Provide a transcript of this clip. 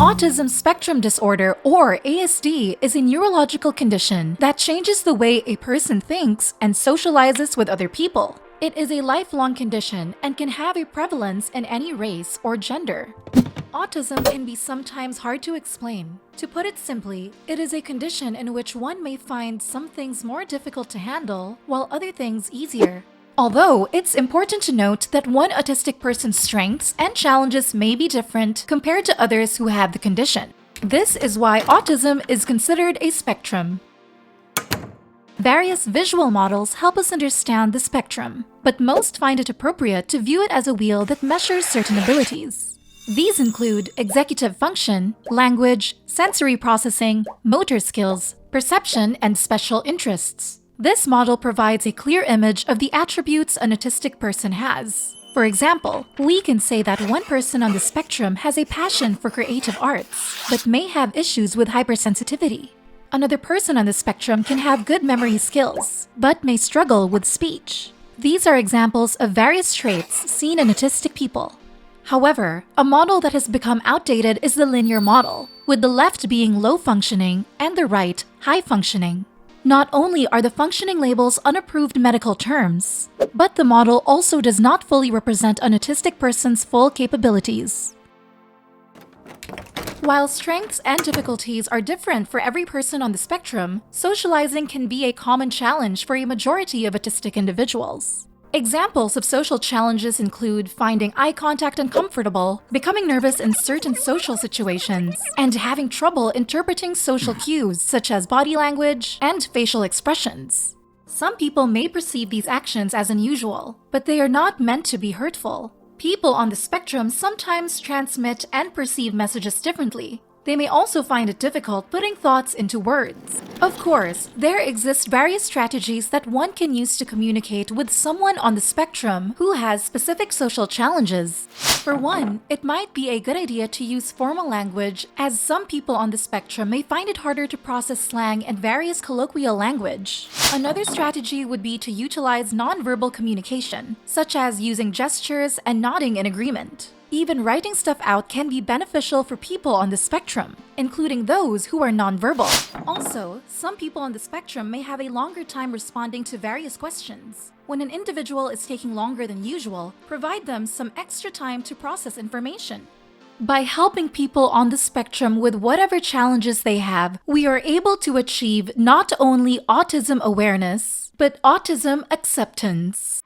Autism Spectrum Disorder, or ASD, is a neurological condition that changes the way a person thinks and socializes with other people. It is a lifelong condition and can have a prevalence in any race or gender. Autism can be sometimes hard to explain. To put it simply, it is a condition in which one may find some things more difficult to handle, while other things easier. Although, it's important to note that one autistic person's strengths and challenges may be different compared to others who have the condition. This is why autism is considered a spectrum. Various visual models help us understand the spectrum, but most find it appropriate to view it as a wheel that measures certain abilities. These include executive function, language, sensory processing, motor skills, perception, and special interests. This model provides a clear image of the attributes an autistic person has. For example, we can say that one person on the spectrum has a passion for creative arts, but may have issues with hypersensitivity. Another person on the spectrum can have good memory skills, but may struggle with speech. These are examples of various traits seen in autistic people. However, a model that has become outdated is the linear model, with the left being low functioning and the right high functioning. Not only are the functioning labels unapproved medical terms, but the model also does not fully represent an autistic person's full capabilities. While strengths and difficulties are different for every person on the spectrum, socializing can be a common challenge for a majority of autistic individuals. Examples of social challenges include finding eye contact uncomfortable, becoming nervous in certain social situations, and having trouble interpreting social cues such as body language and facial expressions. Some people may perceive these actions as unusual, but they are not meant to be hurtful. People on the spectrum sometimes transmit and perceive messages differently. They may also find it difficult putting thoughts into words. Of course, there exist various strategies that one can use to communicate with someone on the spectrum who has specific social challenges. For one, it might be a good idea to use formal language, as some people on the spectrum may find it harder to process slang and various colloquial language. Another strategy would be to utilize nonverbal communication, such as using gestures and nodding in agreement. Even writing stuff out can be beneficial for people on the spectrum, including those who are nonverbal. Also, some people on the spectrum may have a longer time responding to various questions. When an individual is taking longer than usual, provide them some extra time to process information. By helping people on the spectrum with whatever challenges they have, we are able to achieve not only autism awareness, but autism acceptance.